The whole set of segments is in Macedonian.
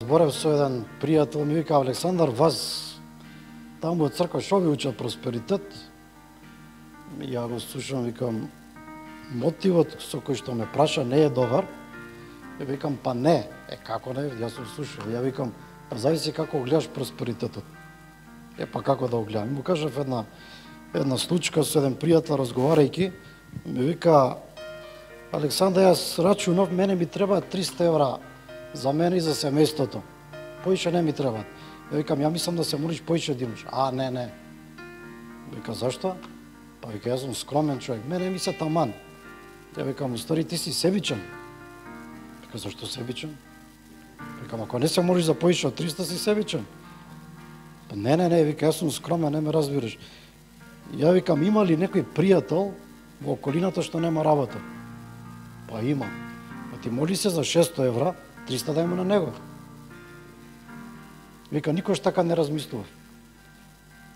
Зборев со еден пријател, ми вика: Александар, вас таму од црква шо ви учат просперитет? Ја го слушам, викам, мотивот со кој што ме праша не е добар. Ја викам, па не, како не, јас сум слушал. Ја викам, па зависи како гледаш просперитетот. Па како да го гледам? Му кажав една случка со еден пријател разговарајќи, ми вика: Александар, јас рачунав, мене ми треба 300 евра за мене и за семејството. Поише не ми требаат. Ја викам, ја мислам да се молиш поише да имаш. Не. Вика, зашто? Па вика, јас сум скромен човек, мене ми се таман. Ја викам, уствари ти си себичен. Вика, зашто себичен? Викам, ако не се молиш за поише од 300 си себичен. Па не, вика, јас сум скромен, не ме разбираш. Ја викам, има ли некој пријател во околината што нема работа? Па има. Па ти моли се за 600 евра, 300 да има на него. Вика, никош така не размислував.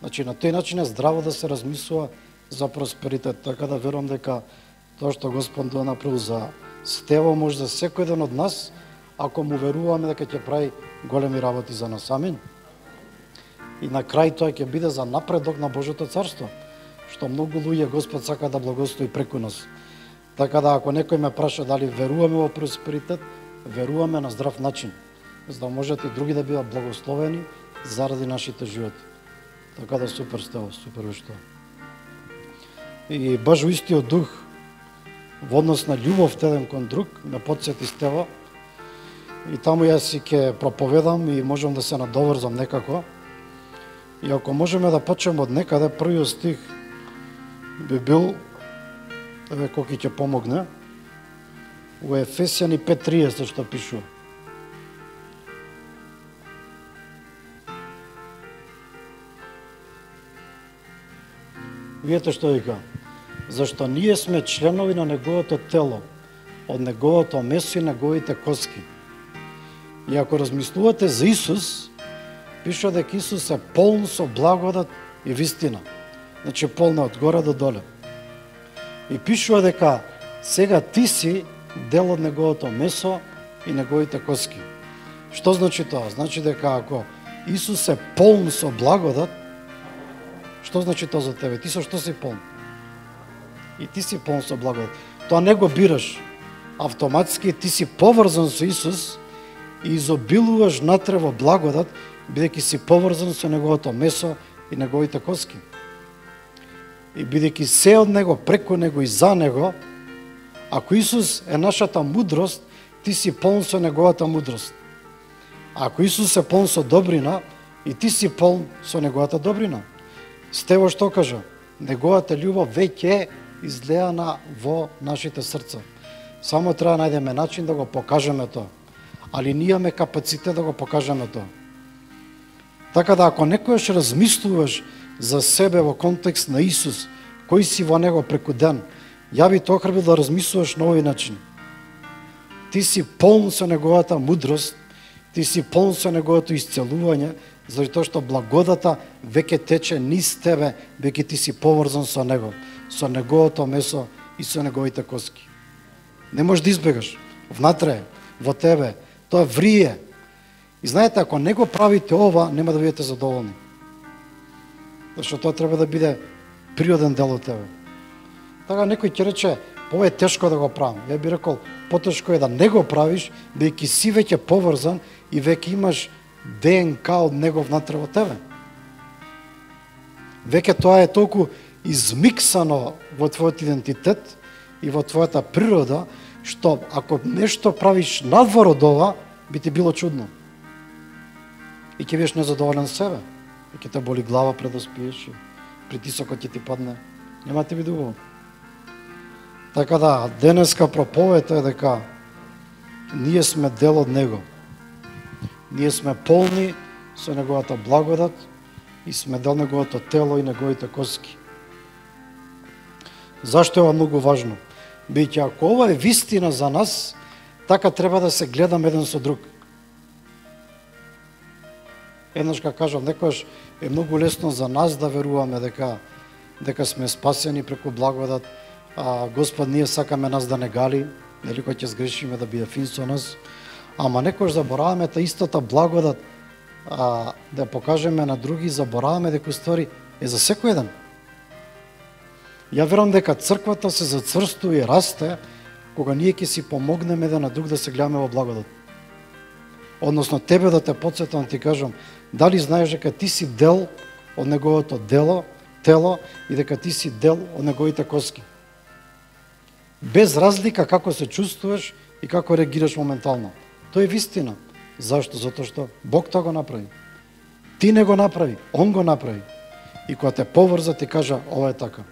Значи, на тој начин е здраво да се размислува за просперитет. Така да верувам дека тоа што Господ го направил за Стево, може за секој ден од нас, ако му веруваме дека ќе прави големи работи за нас. Амин. И на крај тоа ќе биде за напредок на Божјото царство, што многу луѓе Господ сака да благослови преку нас. Така да, ако некој ме праша дали веруваме во просперитет, веруваме на здрав начин, за да можат и други да бидат благословени заради нашите животи. Така да, супер Стево, супер вешто. И баш во истиот дух, во однос на љубов еден кон друг, ме потсети Стево. И таму јас си ќе проповедам и можам да се надоврзам некако. И ако можеме да почнеме од некаде, првиот стих би бил, еве кој ќе помогне, во Ефесјани 5:30 што пишува. Видете што вика? Зашто ние сме членови на неговото тело, од неговото месо и неговите коски. И ако размислувате за Исус, пишува дека Исус е полн со благодат и вистина. Значи полна од горе до доле. И пишува дека сега ти си дел од неговото месо и неговите коски. Што значи тоа? Значи дека ако Исус е полн со благодат, што значи тоа за тебе? Ти со што си полн? И ти си полн со благодат. Тоа не го бираш. Автоматски ти си поврзан со Исус и изобилуваш натре во благодат, бидејќи си поврзан со неговото месо и неговите коски. И бидејќи се од него, преку него и за него, ако Исус е нашата мудрост, ти си полн со неговата мудрост. Ако Исус е полн со добрина, и ти си полн со неговата добрина. Стево што кажа? Неговата љубов веќе е излеана во нашите срца. Само треба да најдеме начин да го покажеме тоа. Али ние имаме капацитет да го покажеме тоа. Така да, ако некојаш размислуваш за себе во контекст на Исус, кој си во него преку ден, ја би тоа хрбил да размислуваш на овој начин. Ти си полн со неговата мудрост, ти си полн со неговото исцелување, заради тоа што благодата веќе тече низ тебе, веќе ти си поврзан со него, со неговото месо и со неговите коски. Не можеш да избегаш. Внатре, во тебе, тоа врие. И знаете, ако не го правите ова, нема да бидете задоволни. Зашто тоа треба да биде природен дел од тебе. Така некој ќе рече, ова е тешко да го правам. Ја би рекол, потешко е да не го правиш, бидејќи си веќе поврзан и веќе имаш ДНК од него внатре во тебе. Веќе тоа е толку измиксано во твојот идентитет и во твојата природа, што ако нешто правиш надвор од ова, би ти било чудно. И ќе бидеш незадоволен себе. И ќе те боли глава пред да спиеш, притисокот ќе ти падне. Нема ти биде убаво. Така да, денеска проповета е дека ние сме дел од него. Ние сме полни со неговата благодат и сме дел неговото тело и неговите коски. Зашто е ова многу важно? Бидејќи ако ова е вистина за нас, така треба да се гледаме еден со друг. Еднаш ка кажам, некојаш е многу лесно за нас да веруваме дека сме спасени преку благодат, Господ ние сакаме нас да не гали, нели, кој ќе сгрешиме да биде фин со нас, Ама некош забораваме та истата благодат да покажеме на други, забораваме дека ствари е за секој еден. Ја верувам дека црквата се зацврстува и расте кога ние ќе си помогнеме еден на друг да се гледаме во благодат. Односно тебе да те потсетам, ти кажам, дали знаеш дека ти си дел од неговото тело и дека ти си дел од неговите коски. Без разлика како се чувствуваш и како реагираш моментално. Тоа е вистина. Зашто? Затоа што Бог тоа го направи. Ти не го направи, Он го направи. И кога те поврза, ти кажа, ова е така.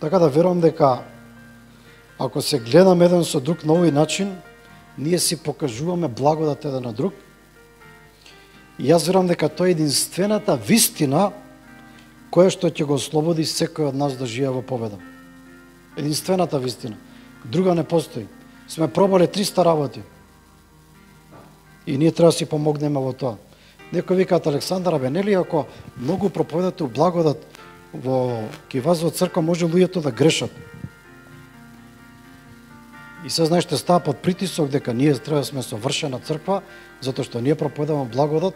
Така да верувам дека ако се гледаме еден со друг на овој начин, ние си покажуваме благодат еден на друг. И јас верувам дека тоа е единствената вистина која што ќе го ослободи секој од нас да живее во победа. Единствената вистина. Друга не постои. Сме пробале 300 работи. И ние треба да си помогнеме во тоа. Некој викаат, Александар, бе, нели ако многу проповедате у благодат во вас во црква, може луѓето да грешат. И се знаеш, ще става под притисок дека ние треба да сме совршена црква, затоа што ние проповедаме благодат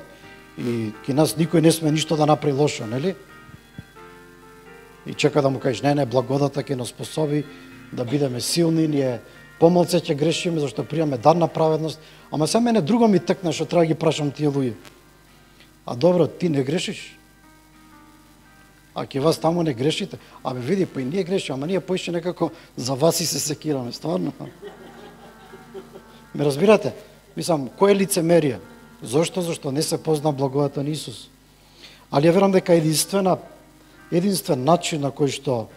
и ки нас никој не сме ништо да направи лошо, нели? И чека да му кажеш, не, благодата ќе нас способи да бидеме силни, ние помалце ќе грешиме, зашто пријаме дар на праведност. Ама сега мене друго ми текна, што треба да ги прашам тие луѓе. А добро, ти не грешиш? А ке вас таму не грешите? Абе, види, па и ние грешиме, ама ние поише некако за вас и се секираме, стварно. Ме разбирате? Мислам, кој е лицемерие? Зошто? Зашто не се позна благодата на Исус. Али ја верам дека единствен начин на кој што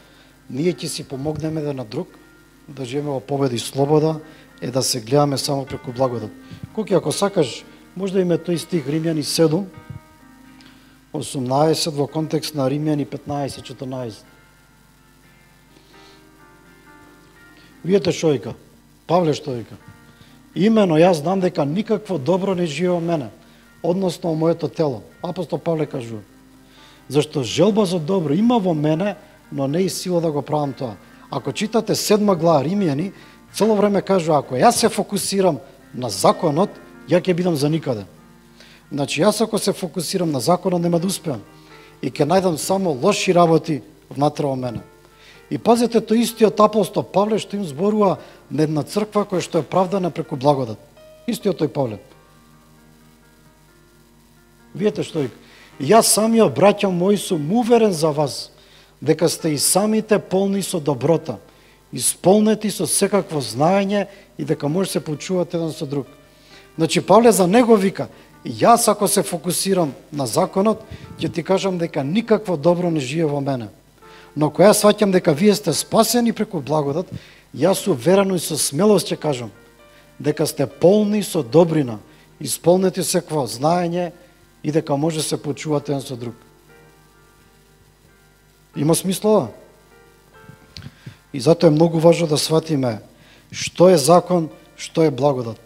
ние ќе си помогнеме еден на друг, да живееме во победа и слобода, е да се гледаме само преку благодат. Кој ако сакаш, може да име тој стих Римјани 7, 18 во контекст на Римјани 15-14. Видете што вика? Павле што вика? Имено јас знам дека никакво добро не живее во мене, односно во моето тело. Апостол Павле кажува. Зашто желба за добро има во мене, но не и сила да го правам тоа. Ако читате 7 глава Римјани, цело време кажува, ако јас се фокусирам на законот, ја ќе бидам за никаде. Значи, јас ако се фокусирам на законот, нема да успеам. И ќе најдам само лоши работи внатре во мене. И пазете, тој истиот апостол Павле што им зборува на една црква која што е правдана преку благодат. Истиот тој Павле. Видете што вика? Јас самиот, браќа мои, сум уверен за вас, дека сте и самите полни со доброта, исполнети со секакво знаење и дека може се почувате еден со друг. Значи, Павле за него вика, јас ако се фокусирам на законот, ќе ти кажам дека никакво добро не живее во мене. Но кога јас сваќам дека вие сте спасени преку благодат, јас уверено и со смелост ќе кажам дека сте полни со добрина, исполнети секакво знаење и дека може се почувате еден со друг. Има смисла? И затоа е многу важно да сватиме што е закон, што е благодат.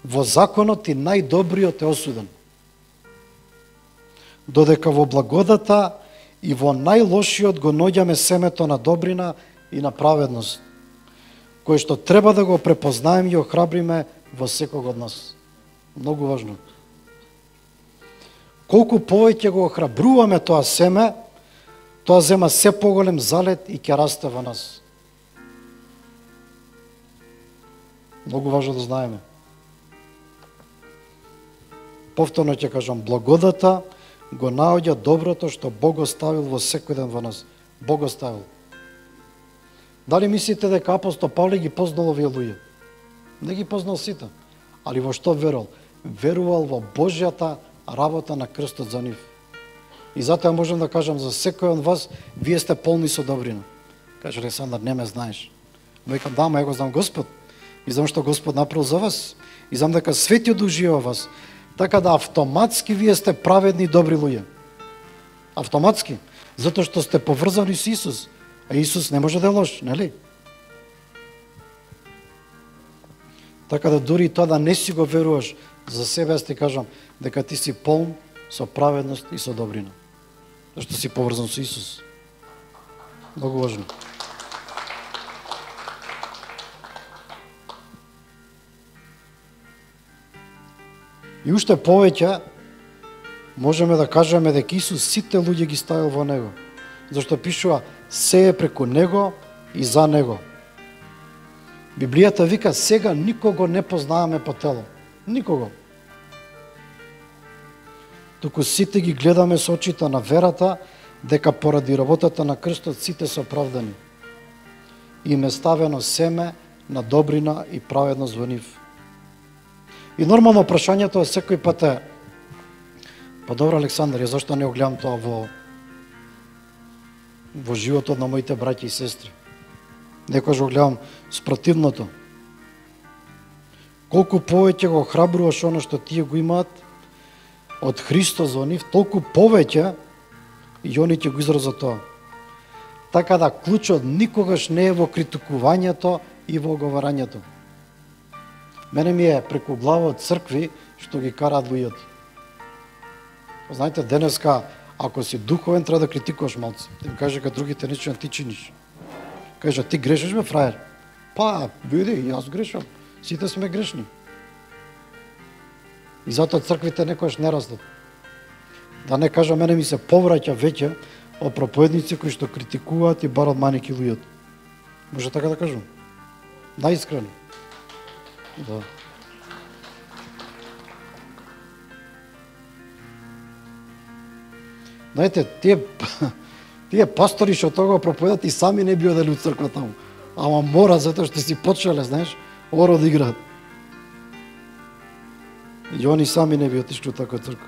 Во законот и најдобриот е осуден. Додека во благодата и во најлошиот го наоѓаме семето на добрина и на праведност, кое што треба да го препознаеме и охрабриме во секог од нас. Многу важно. Колку повеќе го охрабруваме тоа семе, тоа зема се поголем залет и ќе расте во нас. Многу важно да знаеме. Повторно ќе кажам, благодата го наоѓа доброто што Бог го ставил во секој ден во нас. Бог го ставил. Дали мислите дека апостол Павле ги познал овие луѓе? Не ги познал сите. Али во што верувал? Верувал во Божјата работа на крстот за нив. И затоа можам да кажам за секој од вас, вие сте полни со добрина. Каже Александар, не ме знаеш. Викам, да, ма ја го знам Господ. И знам што Господ направил за вас. И знам дека Светиот Дух живее во вас. Така да автоматски вие сте праведни и добри луѓе. Автоматски. Затоа што сте поврзани со Исус. А Исус не може да е лош, нели? Така да дури тоа да не си го веруваш, за себе јас ти кажам дека ти си полн со праведност и со добрина. Зашто си поврзан со Исус. Многу важно. И уште повеќе можеме да кажеме дека Исус сите луѓе ги ставил во него. Зашто пишува се е преку него и за него. Библијата вика сега никого не познаваме по тело. Никого. Туку сите ги гледаме со очите на верата дека поради работата на крстот сите се оправдани. Им е ставено семе на добрина и праведност во нив. И нормално прашањето секој пат е: па добро, Александар, зашто не го гледам тоа во животот на моите браќи и сестри? Некојаш го гледам спротивното. Колку повеќе го храбруваш оно што тие го имаат од Христос во нив, толку повеќе и они ќе го изразат тоа. Така да клучот никогаш не е во критикувањето и во оговарањето. Мене ми е преку глава од цркви што ги караат луѓето. Знаете, денеска, ако си духовен, треба да критикуваш малце. Да им каже кај другите нечто ти чиниш. Кажа, ти грешиш, бе, фраер? Па, види, јас грешам. Сите сме грешни. И затоа црквите некојаш не растат. Да не кажа, мене ми се повраќа веќе од проповедници кои што критикуваат и барат маники луѓето. Може така да кажам? Наискрено. Да. Знаете, тие пастори што тоа проповедат и сами не би одели у црква таму. Ама мора, затоа што си почеле, знаеш, оро да играат. И они сами не би отишли у таква црква.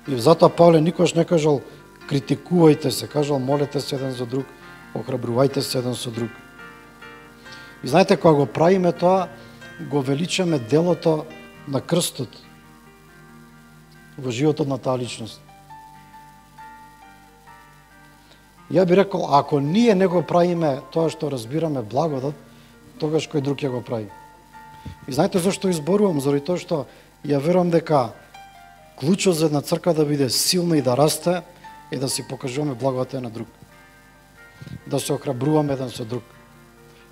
И затоа Павле никош не кажал критикувајте се, кажал молете се еден за друг, охрабрувајте се еден со друг. И знаете, кога го правиме тоа, го величаме делото на крстот во животот на таа личност. Ја би рекол, ако ние не го правиме тоа што разбираме благодат, тогаш кој друг ќе го прави. И знаете зашто изборувам? Заради тоа што ја верувам дека клучот за една црква да биде силна и да расте е да си покажуваме благодата на друг. Да се охрабруваме еден со друг.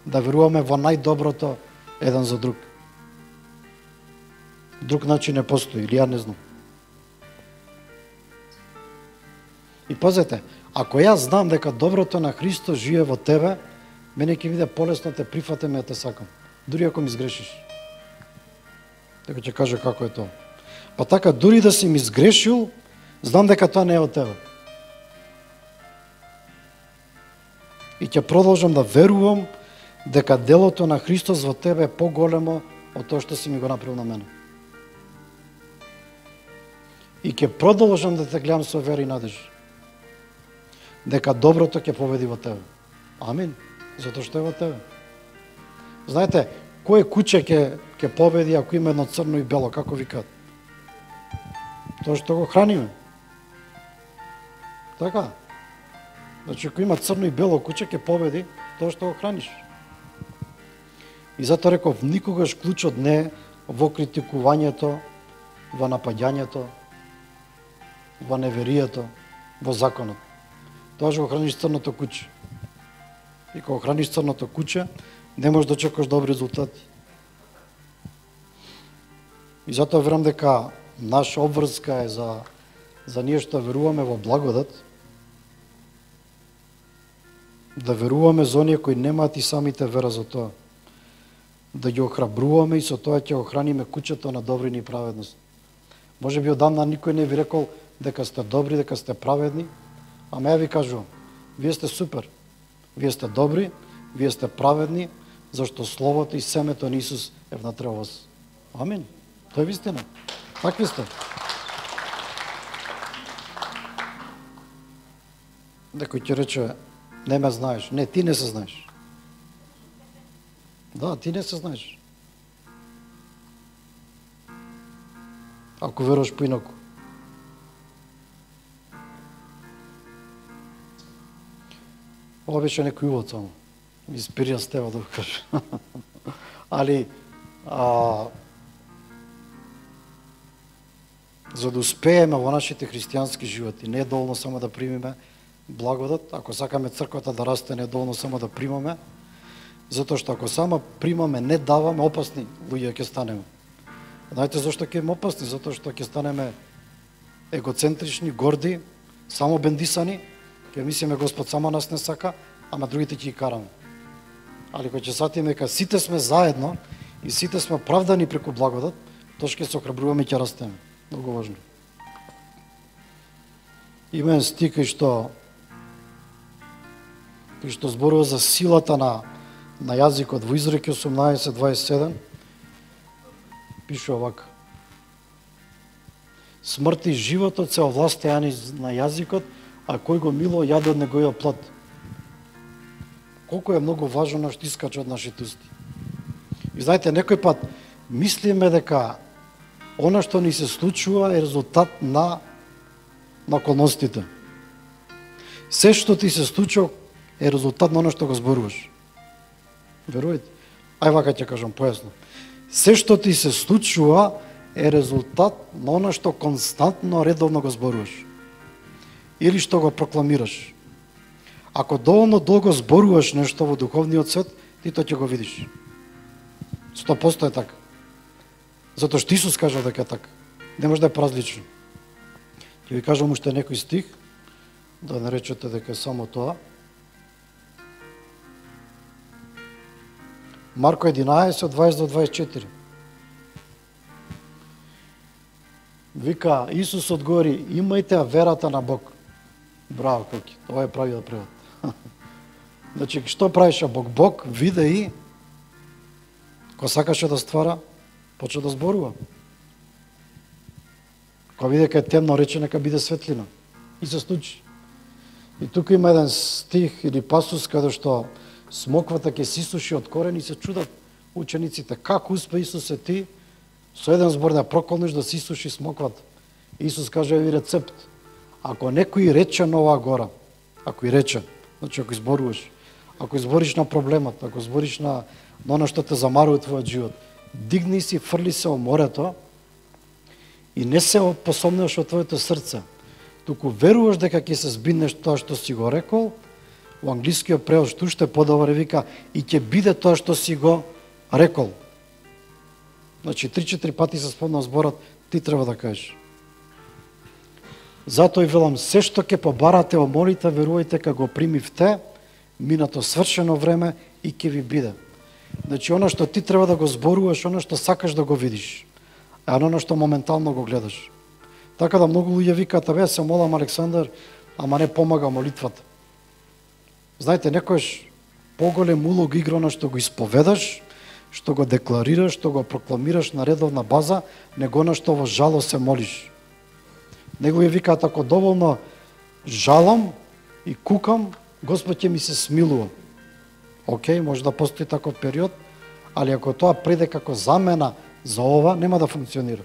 Да веруваме во најдоброто еден за друг. Друг начин не постои, или ја не знам. И пазете, ако јас знам дека доброто на Христос живее во тебе, мене ќе биде полесно те прифатам и да те сакам. Дури ако ми сгрешиш. Дека ќе каже како е тоа. Па така, дури да си ми сгрешил, знам дека тоа не е од тебе. И ќе продолжам да верувам дека делото на Христос во тебе е поголемо од тоа што си ми го направил на мене. И ќе продолжам да те гледам со вера и надеж. Дека доброто ќе победи во тебе. Амин. Затоа што е во тебе. Знаете, кое куќе ќе победи ако има едно црно и бело, како викаат? Тоа што го храниме. Така. Значи, ако има црно и бело куќе, ќе победи тоа што го храниш. И затоа реков, никогаш клучот не е во критикувањето, во напаѓањето, во неверието, во законот. Тоа што го храниш црното куќе. И кога храниш црното куќе, не можеш да очекуваш добри резултати. И затоа верувам дека наша обврска е за ние што веруваме во благодат, да веруваме за оние кои немаат и самите вера за тоа. Да ги охрабруваме и со тоа ќе охраниме куќето на добрина и праведност. Може би одамна никој не ви рекол дека сте добри, дека сте праведни, ама ја ви кажувам, вие сте супер, вие сте добри, вие сте праведни, зашто Словото и семето на Исус е внатре во вас. Амин. Тоа е вистина. Такви сте. Некој ќе рече, не ме знаеш. Не, ти не се знаеш. Да, ти не се знаеш. Ако веруваш поинаку. Ова беше некој увод само. Ми спирија с тебе да го кажа. Али, за да успееме во нашите христијански животи, не е доволно само да примиме благодат, ако сакаме црквата да расте, не е доволно само да примаме, Затоа што ако само примаме, не даваме, опасни луѓе ќе станеме. Знаете зашто ќе сме опасни? Затоа што ќе станеме егоцентрични, горди, само бендисани, ќе мислиме Господ само нас не сака, ама другите ќе ги караме. Али кога ќе сатиме дека сите сме заедно и сите сме оправдани преку благодат, тоа ќе се охрабруваме и ќе растеме. Многу важно. Има еден стих кој што зборува за силата на јазикот во Изреки 18:27. Пише овака: смрт и животот се овластеани на јазикот, а кој го мило јаде од неговиот плод. Колку е многу важно што искача од нашите усти. И знаете, некој пат мислиме дека она што ни се случува е резултат на околностите. Се што ти се случува е резултат на оно што го зборуваш. Верувате? Ај вака ќе кажам појасно. Се што ти се случува е резултат на оно што константно, редовно го зборуваш. Или што го прокламираш. Ако доволно долго зборуваш нешто во духовниот свет, ти тоа ќе го видиш. 100% е така. Затоа што Исус кажа дека е така. Не може да е поразлично. Ќе ви кажам уште некој стих, да не речете дека е само тоа. Марко 11, 20-24. Вика, Исус одговори, имајте верата на Бог. Браво, Коки, ова е правилен превод. Значи, што правише Бог? Бог виде и кога сакаше да ствара, почна да зборува. Кога виде дека е темно, рече нека биде светлина. И се случи. И тука има еден стих или пасус каде што смоквата ќе се исуши од корен и се чудат учениците. Како успе Исусе ти со еден збор да проколнеш да се исуши смоквата? Исус каже ви рецепт. Ако некој рече на оваа гора, ако и рече, значи ако изборуваш, ако избориш на проблемот, ако избориш на оно што те замарува твојот живот, дигни си, фрли се во морето и не се посомнеш од твоето срце, туку веруваш дека ќе се збиднеш тоа што си го рекол, во англискиот превод што уште подобро вика и ќе биде тоа што си го рекол. Значи 3-4 пати се спомна зборот, ти треба да кажеш. Затоа и велам, се што ќе побарате во молитва, верувајте дека го примивте, минато свршено време и ќе ви биде. Значи, оно што ти треба да го зборуваш, оно што сакаш да го видиш, а оно што моментално го гледаш. Така да многу луѓе викаат, абе, се молам Александар, ама не помага молитвата. Знаете, некојаш поголем улог игра оно што го исповедаш, што го декларираш, што го прокламираш на редовна база, него на што во жало се молиш. Негови викаат, ако доволно жалам и кукам, Господ ќе ми се смилува. Океј, може да постои таков период, али ако тоа приде како замена за ова, нема да функционира.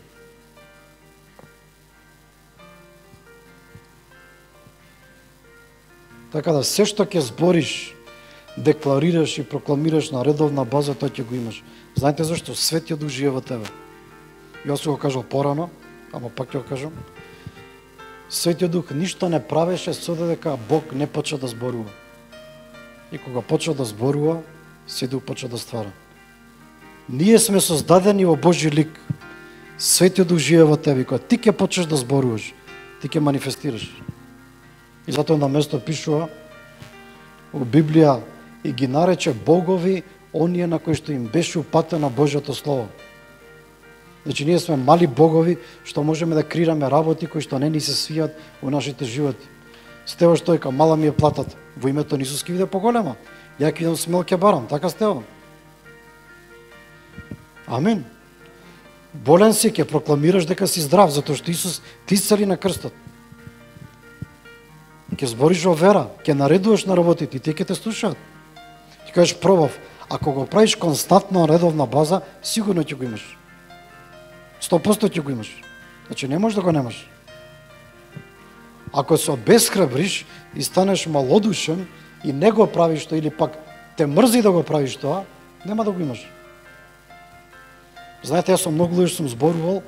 Така да се што ќе збориш, декларираш и прокламираш на редовна база, тоа ќе го имаш. Знаете зашто? Светиот Дух живее во тебе. Јас го кажал порано, ама пак ќе го кажам. Светиот Дух ништо не правеше со додека Бог не почна да зборува. И кога почна да зборува, Светиот Дух почна да ствара. Ние сме создадени во Божји лик. Светиот Дух живее во тебе. Кога ти ќе почнеш да зборуваш, ти ќе манифестираш. И затоа на место пишува во Библија и ги нарече богови оние на кои што им беше упатено Божјото Слово. Значи, ние сме мали богови што можеме да креираме работи кои што не ни се свијат во нашите животи. Стева Стојка, мала ми е платата. Во името на Исус ќе биде поголема. Ја ќе идам смел ќе барам, така Стева. Амин. Болен си, ќе прокламираш дека си здрав, затоа што Исус ти исцели на крстот. Ќе збориш во вера, ќе наредуваш на работите и те ќе те слушаат. Ќе кажеш пробав, ако го правиш константно редовна база, сигурно ќе го имаш. 100% ќе го имаш. Значи не можеш да го немаш. Ако се обесхрабриш и станеш малодушен и не го правиш тоа или пак те мрзи да го правиш тоа, нема да го имаш. Знаете, јас сум многу луѓе сум зборувал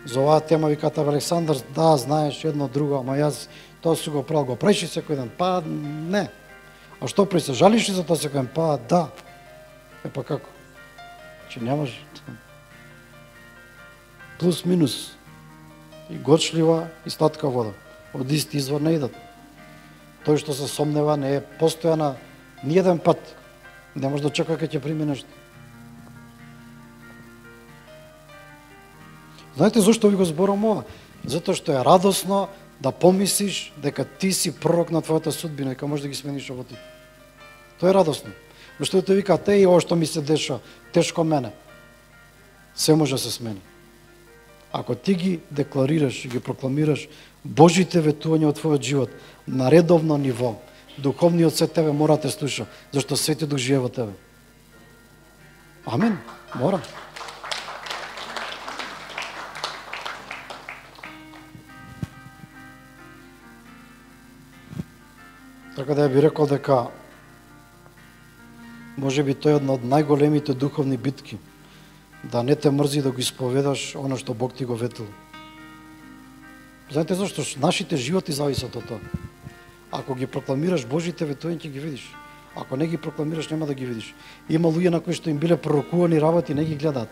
за оваа тема, викаат Александар, да, знаеш едно друго, ама јас тоа си го правил, го правиш секој ден? Па не. А што прави се? Жалиш ли за тоа секој ден? Па да. Па како? Че немаш плюс минус и горчлива и сладка вода. Од исти извор не идат. Тој што се сомнева не е постојана ни еден пат. Не може да чека кога ќе прими нешто. Знаете зашто ви го зборам ова? Затоа што е радосно да помислиш дека ти си пророк на твојата судбина и дека можеш да ги смениш работи. Тоа е радосно. Зашто те вика, те и ова што ми се деша, тешко мене. Се може да се смени. Ако ти ги декларираш и ги прокламираш Божите ветувања од твојот живот на редовно ниво, духовниот свет тебе мора да те слуша, зашто Светиот Дух живее во тебе. Амин. Мора. Така да ја би рекол дека може би тој е една од најголемите духовни битки, да не те мрзи да го исповедаш оно што Бог ти го ветил. Знаете зашто? Нашите животи зависат од тоа. Ако ги прокламираш Божите ветувања, ќе ги видиш. Ако не ги прокламираш, нема да ги видиш. Има луѓе на кои што им биле пророкувани работи, не ги гледаат.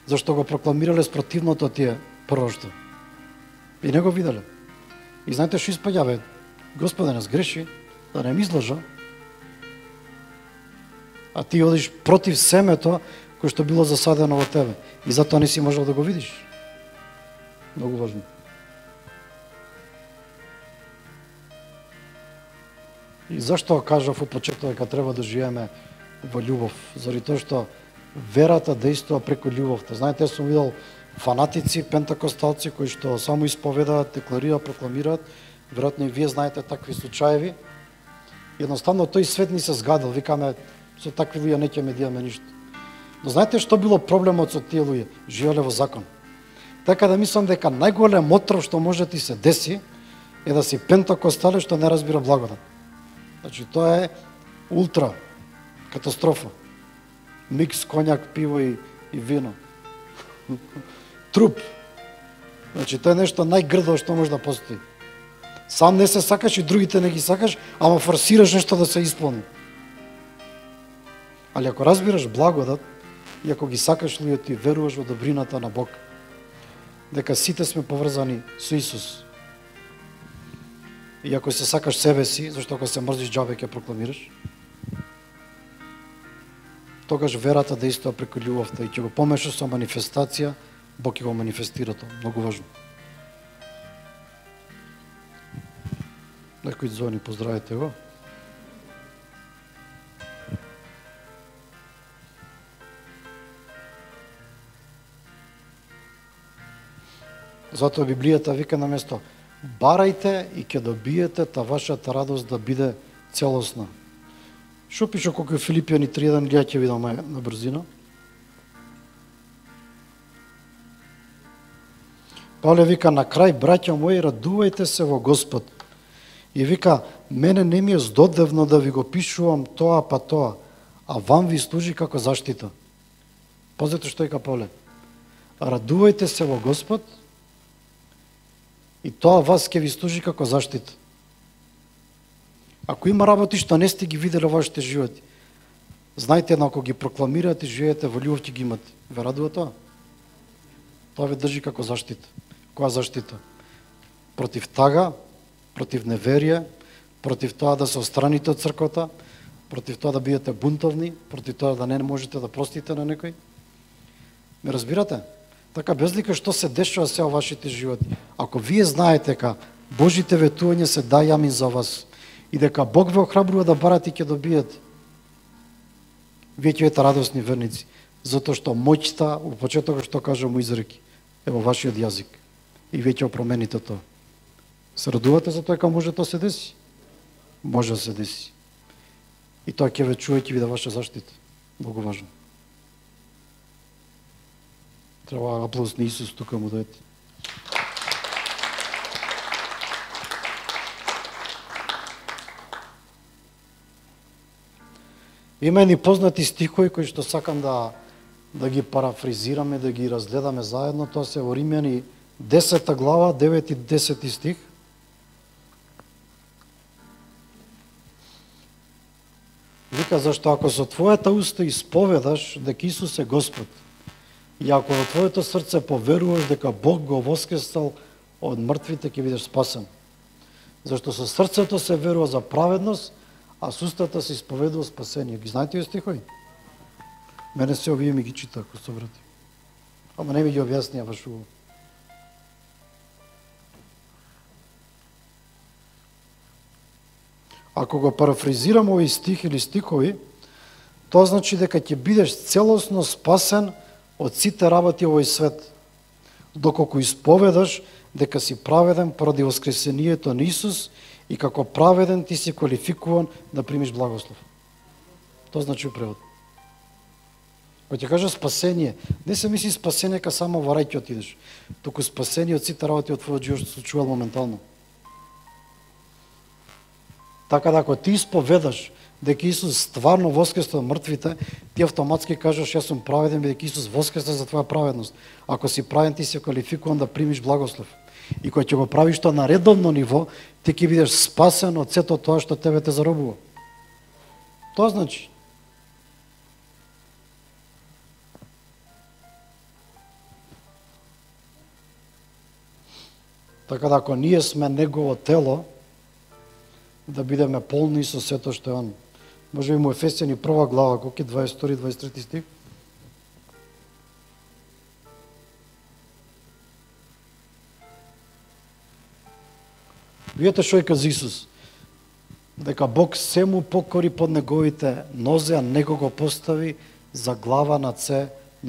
Зашто го прокламирале спротивното тие пророштва. И не го виделе. И знаете што испаѓа, Господе, не сгреши, да не ми излажа, а ти одиш против семето кој што било засадено во тебе. И затоа не си можел да го видиш. Многу важно. И зашто кажав во почеток дека треба да живееме во љубов? Заради тоа што верата действува преку љубовта. Знаете, јас сум видел фанатици, пентакосталци кои што само исповедаат, декларираат, прокламираат. Веројатно и вие знаете такви случаеви. Едноставно тој свет ни се згадил. Викаме, со такви луѓе не ќе ме дијаме ништо. Но знаете што било проблемот со тие луѓе? Живееле во закон. Така да мислам дека најголем отров што може ти се деси е да си пентакосталец што не разбира благодат. Значи тоа е ултра катастрофа. Микс коњак, пиво и вино. Труп. Значи тоа е нешто најгрдо што може да постои. Сам не се сакаш и другите не ги сакаш, ама форсираш нешто да се исполни. Али ако разбираш благодат и ако ги сакаш луѓето и веруваш во добрината на Бог, дека сите сме поврзани со Исус. И ако се сакаш себе си, зашто ако се мрзиш џабе ќе прокламираш, тогаш верата действува преку љубовта и ќе го помешаш со манифестација, Бог ќе го манифестира тоа. Многу важно. Некој звони, поздравете го. Затоа Библијата вика на место: барајте и ќе добиете та вашата радост да биде целосна. Што пише колку Филипјани 3:1, ќе видам на брзина. Павле вика на крај: браќа мои, радувајте се во Господ. И вика: мене не ми е здодевно да ви го пишувам тоа па тоа, а вам ви служи како заштита. Пазете што вика Павле: радувајте се во Господ, и тоа вас ќе ви служи како заштита. Ако има работи што не сте ги виделе во вашите животи, знајте, ако ги прокламирате, живеете во љубов, ќе ги имате. Ве радува тоа? Тоа ве држи како заштита. Која заштита? Против тага, против неверие, против тоа да се отстраните од црквата, против тоа да бидете бунтовни, против тоа да не можете да простите на некој. Ме разбирате? Така безлика што се дешава се во вашите животи. Ако вие знаете дека Божите ветувања се дајами за вас и дека Бог ве охрабрува да барате и ќе добиете, вие ќе бидете радосни верници, затоа што моќта, во почетокот што кажа му изреки, е во вашиот јазик и вие ќе промените тоа. Се радувате за тоа дека може тоа се деси? Може да се деси. И тоа ќе ве чуе и ќе ви да ваша заштита. Многу важно. Треба аплауз на Исус тука му дадете. Има едни познати стихови кои што сакам да ги парафризираме, да ги разгледаме заедно. Тоа се во Римјани 10 глава, 9 и 10 стих. Вика вика зашто ако со твојата уста исповедаш дека Исус е Господ и ако во твоето срце поверуваш дека Бог го воскресал од мртвите, ќе бидеш спасен. Зашто со срцето се верува за праведност, а со устата се исповедува спасение. Ги знаете овие стихови? Мене се овие ми ги чита, ако се врати. Ама не ми ги објаснија баш убаво. Ако го парафразирам овој стих или стихови, тоа значи дека ќе бидеш целосно спасен од сите работи овој свет, доколку исповедаш дека си праведен поради воскресението на Исус и како праведен ти си квалификуван да примиш благослов. Тоа значи превод. Кога ќе кажа спасение, не се мисли спасение ка само во рај ќе отидеш, туку спасение од сите работи од твојот живот што се случува моментално. Така да ако ти исповедаш дека Исус стварно воскресна од мртвите, ти автоматски кажеш јас сум праведен бидејќи Исус воскресна за твоја праведност. Ако си праведен, ти си квалификуван да примиш благослов. И кога ќе го правиш тоа на редовно ниво, ти ќе бидеш спасен од сето тоа што тебе те заробува. Тоа значи. Така да ако ние сме Негово тело, да бидеме полни со сето што е Он. Може би му Ефесјани 1 глава, колку 22-23 стих. Видете што е каза Исус, дека Бог се му покори под неговите нозе, а него го постави за глава на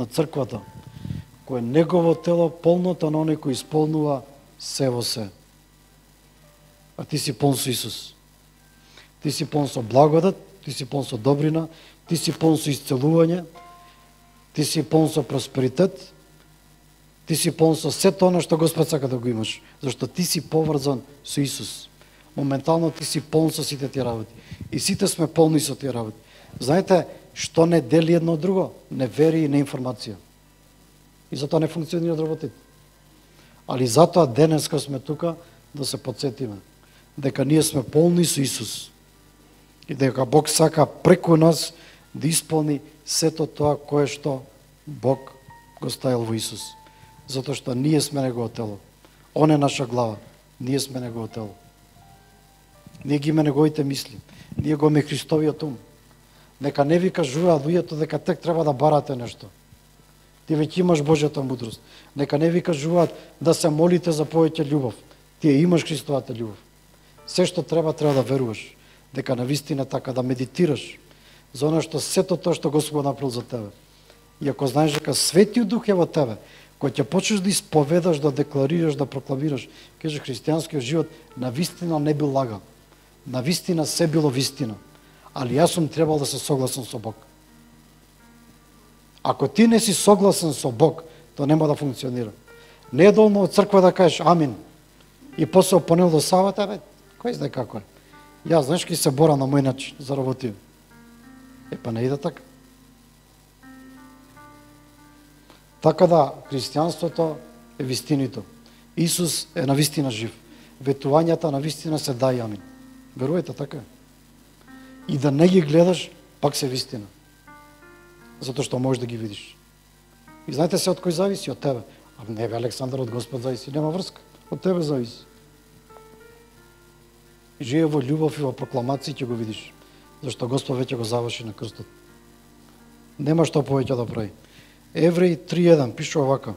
црквата, кој е негово тело, полното на оној кој исполнува се во се. А ти си полн со Исус. Ти си полн со благодат, ти си полн со добрина, ти си полн со исцелување, ти си полн со просперитет, ти си полн со сето оно што Господ сака да го имаш, зашто ти си поврзан со Исус. Моментално ти си полн со сите тие работи. И сите сме полни со тие работи. Знаете, што не дели едно од друго? Невери и неинформација. И затоа не функционираат работите. Али затоа денеска сме тука да се подсетиме дека ние сме полни со Исус. И дека Бог сака преку нас да исполни сето тоа кое што Бог го ставил во Исус. Затоа што ние сме Негово тело. Он е наша глава. Ние сме Негово тело. Ние ги име Неговите мисли. Ние го име Христовиот ум. Нека не ви кажуваат луѓето дека тек треба да барате нешто. Ти веќе имаш Божјата мудрост. Нека не ви кажуваат да се молите за повеќе љубов. Ти имаш Христовата љубов. Се што треба да веруваш. Дека навистина така да медитираш за оно што сето тоа што Господ направил за тебе. И ако знаеш дека Светиот Дух е во тебе, кој ќе почнеш да исповедаш, да декларираш, да прокламираш, кажеш христијанскиот живот навистина не бил лага. Навистина се било вистина. Али јас сум требал да се согласам со Бог. Ако ти не си согласен со Бог, тоа нема да функционира. Не е доволно од црква да кажеш амин и после од понедел до сабота, кој знае како е. Јас, знаеш, ки се бора на мој начин за работи. Па не иде така. Така да, христијанството е вистинито. Исус е на вистина жив. Ветувањата на вистина се дај, амин. Верувајте, така е. И да не ги гледаш, пак се вистина. Затоа што можеш да ги видиш. И знаете се од кој зависи? Од тебе. А не бе, Александар, од Господ зависи. Нема врска. Од тебе зависи. Живее во љубов и во прокламација ќе го видиш. Зашто Господ веќе го заврши на крстот. Нема што повеќе да прави. Евреи 3:1 пише овака.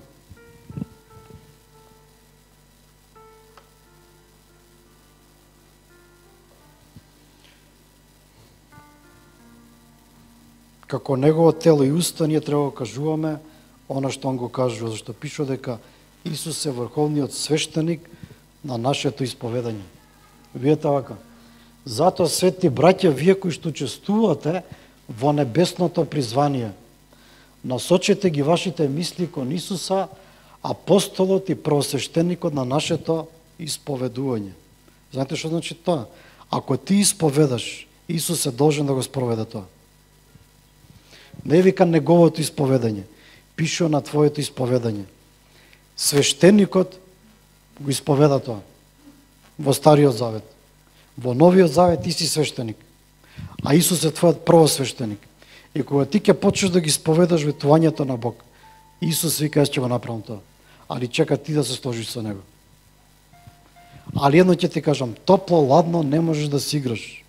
Како Негово тело и уста ние треба да кажуваме она што Он го кажува, зашто пише дека Исус е врховниот свештеник на нашето исповедање. Видете вака. Затоа, свети браќа, вие кои што учествувате во небесното призвание, насочете ги вашите мисли кон Исуса, апостолот и првосвештеникот на нашето исповедување. Знаете што значи тоа? Ако ти исповедаш, Исус е должен да го спроведе тоа. Не вика Неговото исповедање, пише на твоето исповедање. Свештеникот го исповеда тоа во Стариот Завет. Во Новиот Завет ти си свештеник. А Исус е твојот првосвештеник. И кога ти ќе почнеш да ги споведаш ветувањето на Бог, Исус вика, јас ќе го направам тоа. Али чека ти да се сложиш со Него. Али едно ќе ти кажам, топло, ладно не можеш да си играш.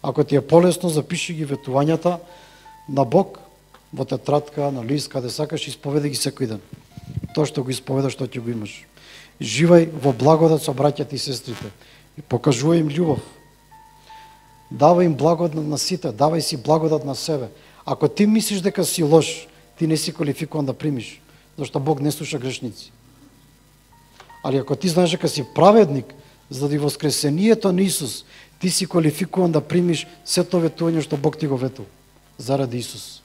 Ако ти е полесно, запиши ги ветувањата на Бог во тетрадка, на лист, каде сакаш, исповедај ги секој ден. Тоа што го исповедаш, тоа ќе го имаш. Живај во благодат со браќата и сестрите и покажувај им љубов. Давај им благодат на сите, давај си благодат на себе. Ако ти мислиш дека си лош, ти не си квалификуван да примиш, зашто Бог не слуша грешници. Али ако ти знаеш дека си праведник, заради воскресението на Исус, ти си квалификуван да примиш сето ветување што Бог ти го ветил, заради Исус.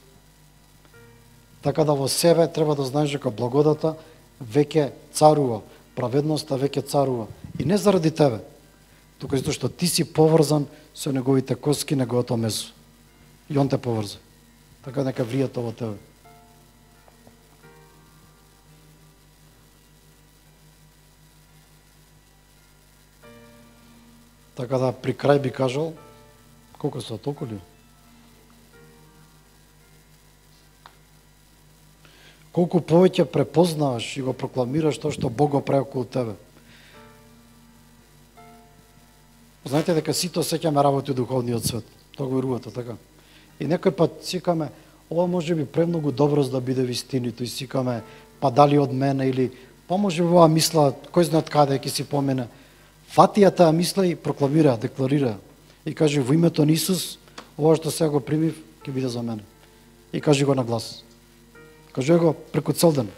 Така да во себе треба да знаеш дека благодата веќе царува, праведноста веќе царува. И не заради тебе, туку затоа што ти си поврзан со неговите коски, неговото месо. И он те поврза. Така нека влијат во тебе. Така да при крај би кажал, колку се толку ли? Колку повеќе препознаваш и го прокламираш тоа што Бог го прави околу тебе. Знаете дека сите осеќаме работи од духовниот свет. Тоа го верувате, така? И некој пат сикаме, ова може би премногу добро за да биде вистинито, и сикаме, па дали од мене, или па може би оваа мисла, кој знае од каде ќе си помине. Фати ја таа мисла и прокламира, декларира. И каже, во името на Исус, ова што сега го примив, ќе биде за мене. И кажи го на глас. Кажи го преку цел ден.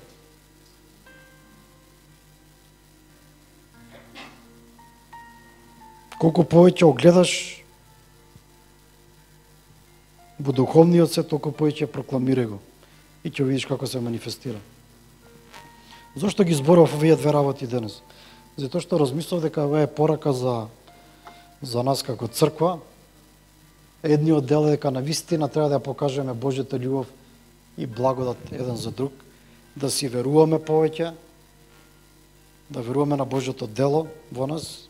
Колку повеќе огледаш во духовниот свет, толку повеќе прокламирај го. И ќе видиш како се манифестира. Зошто ги зборував овие две работи денес? Затоа што размислав дека ова е порака за нас како црква. Едниот дел е дека навистина треба да ја покажеме Божјата љубов и благодат еден за друг, да си веруваме повеќе, да веруваме на Божјото дело во нас,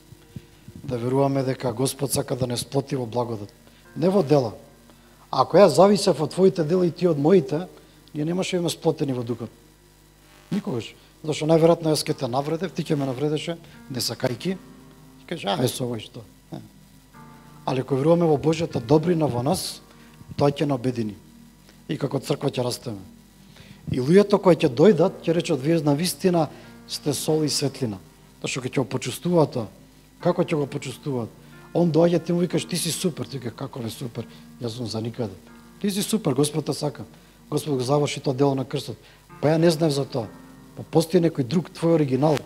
да веруваме дека Господ сака да не сплоти во благодат. Не во дела. Ако ја зависев од твоите дела и ти од моите, ние немаше да имаме сплотени во духот. Никогаш. Зашто најверојатно јас ке те навредев, ти ќе ме навредеше, не сакајки, и кажеш, со овој што. Али ако веруваме во Божјата добрина во нас, тоа ќе не обедини. И како црква ќе растеме. И луѓето кои ќе дојдат, ќе речат, вие на вистина сте сол и светлина. Зашто ќе го почувствуваат тоа. Како ќе го почувствуваат? Он доаѓа, ти му викаш, ти си супер. Ти вика, како е супер? Јас сум за никаде. Ти си супер, Господ те сака. Господ го заврши тоа дело на крстот. Па ја не знаев за тоа. Па постои некој друг твој оригинал.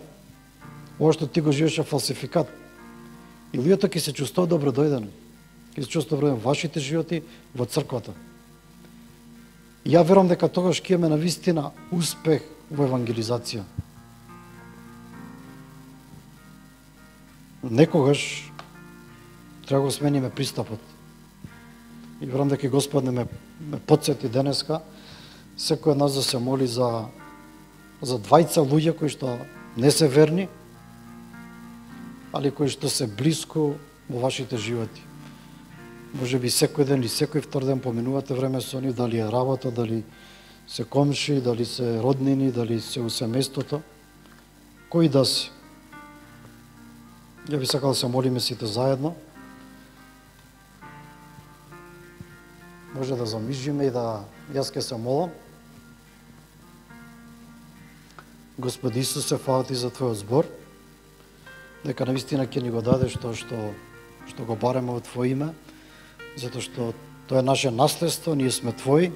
Ова што ти го живееш е фалсификат. И луѓето ќе се чувствуваат добродојдени. Ќе се чувствуваат добродојдени во вашите животи, во црквата. И ја верувам дека тогаш ќе имаме навистина успех во евангелизација. Некогаш треба го смениме пристапот. И верувам дека Господ ме потсети денеска секој од нас да се моли за двајца луѓе кои што не се верни, али кои што се блиску во вашите животи. Може би секој ден или секој втор ден поминувате време со нив, дали е работа, дали се комши, дали се роднини, дали се у семејството. Кој да си? Ја би сакал да се молиме сите заедно. Може да замижиме и да јас ке се молам. Господи Исусе, фала ти за Твојот збор, дека навистина ќе ни го дадеш тоа што го бараме во Твое име, затоа што тоа е наше наследство, ние сме Твои.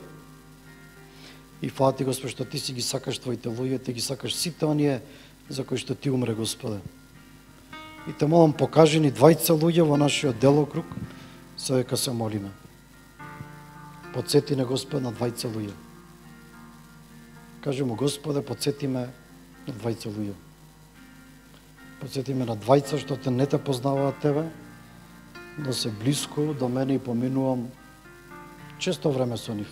И фала ти, Господи, што ти си ги сакаш Твоите луѓе, ти ги сакаш сите оние за кои што ти умре, Господе. И те молам, покажи ни двајца луѓе во нашиот делокруг, се дека се молиме. Подсети не, Господе, на двајца луѓе. Кажи му, Господе, подсети ме на двајца луѓе. Подсети ме на двајца што не те познаваат тебе, но се блиску до мене и поминувам често време со нив.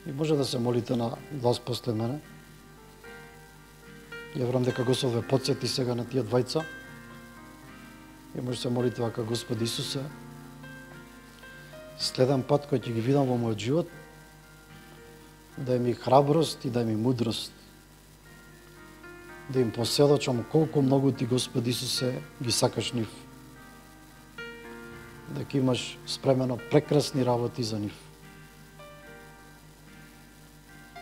И може да се молите на глас после мене. Ја верувам дека Господ ве подсети сега на тие двајца И може се молите вака: Господи Исусе, следен пат кој ќе ги видам во мојот живот, дај ми храброст и дај ми мудрост, да им поседочам колку многу Ти, Господи Исусе, ги сакаш нив, да ќе имаш спремено прекрасни работи за нив.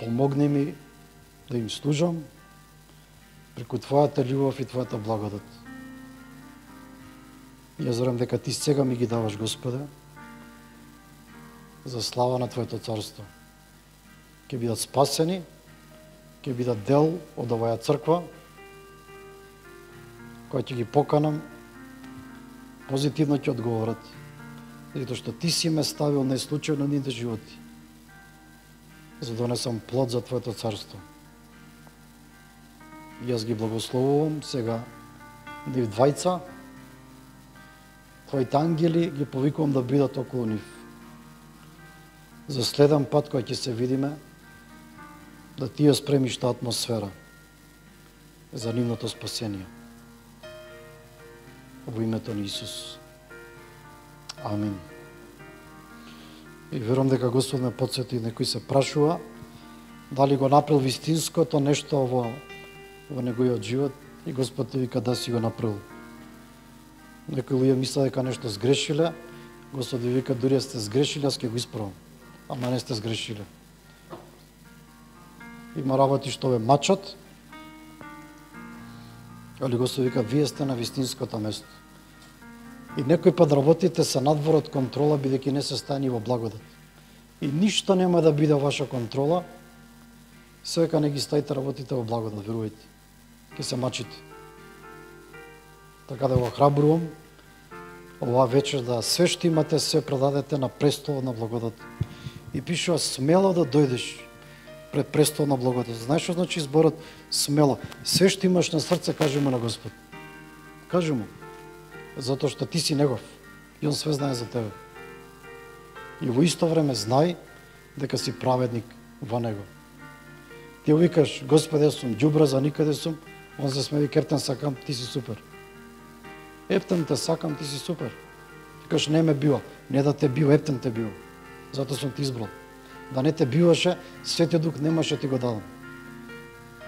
Помогни ми да им служам преку Твојата љубов и Твојата благодат. Јас верувам дека Ти сега ми ги даваш, Господе, за слава на Твоето царство. Ќе бидат спасени, ќе бидат дел од оваа црква, која ќе ги поканам, позитивно ќе одговорат, затоа што Ти си ме ставил неслучајно на нивните животи, за да донесам плод за Твоето царство. Јас ги благословувам сега нив двајца, Твоите ангели ги повикувам да бидат околу нив. За следен пат кој ќе се видиме, да Ти ја спремиш таа атмосфера за нивното спасение. Во името на Исус. Амин. И верувам дека Господ ме потсети, некој се прашува дали го направил вистинското нешто во неговиот живот, и Господ ти вика да си го направил. Некои луѓе мислат дека нешто сгрешиле, Господ ви вика дури сте сгрешили, јас ќе го исправам. Ама не сте сгрешиле. Има работи што ве мачат, али Господ вика вие сте на вистинското место. И некој пат работите се надвор од контрола, бидејќи не се стани во благодат. И ништо нема да биде ваша контрола, сека не ги ставите работите во благодат, верувајте. Ке се мачите. Така да го храбрувам оваа вечер да све што имате се предадете на престолот на благодат. И пишува смело да дојдеш пред престол на благодат. Знаеш што значи зборот смело? Све што имаш на срце кажи му на Господ. Кажи му. Затоа што ти си негов и он све знае за тебе. И во исто време знај дека си праведник во него. Ти викаш: Господи, јас сум ѓубра, за никаде сум. Он се смеви: Ептен сакам, ти си супер. Ептен те сакам, ти си супер. Викаш: не ме бива. Не да те бива, ептен те бива. Затоа сум ти избрал. Да не те биваше, Светиот Дух немаше ти го дадам.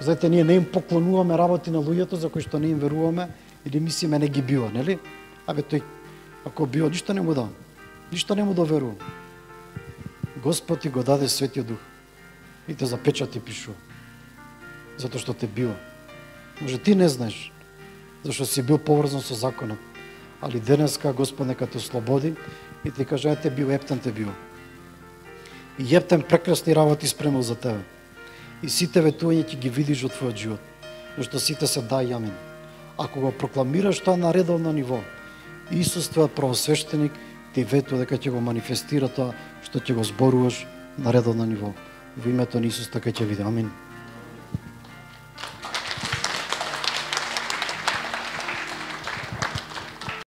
Знаете, ние не им поклонуваме работи на луѓето за кои што не им веруваме или мислиме не ги бива, нели? Абе тој ако бива, ништо не му дам. Ништо не му доверувам. Господ ти го даде Светиот Дух и те запечати, пишува. Затоа што те бива. Може ти не знаеш, зашто си бил поврзан со законот, али денеска Господ нека те ослободи и ти каже: те бил, ептен те бил. И ептен прекрасни работи спремил за тебе. И сите ветувања ќе ги видиш во твојот живот, зашто сите се да и амин. Ако го прокламираш тоа на редовно ниво, Исус, твојот правосвещеник, ти ветува дека ќе го манифестира тоа што ќе го зборуваш на редовно ниво. Во името на Исус така ќе биде. Амин.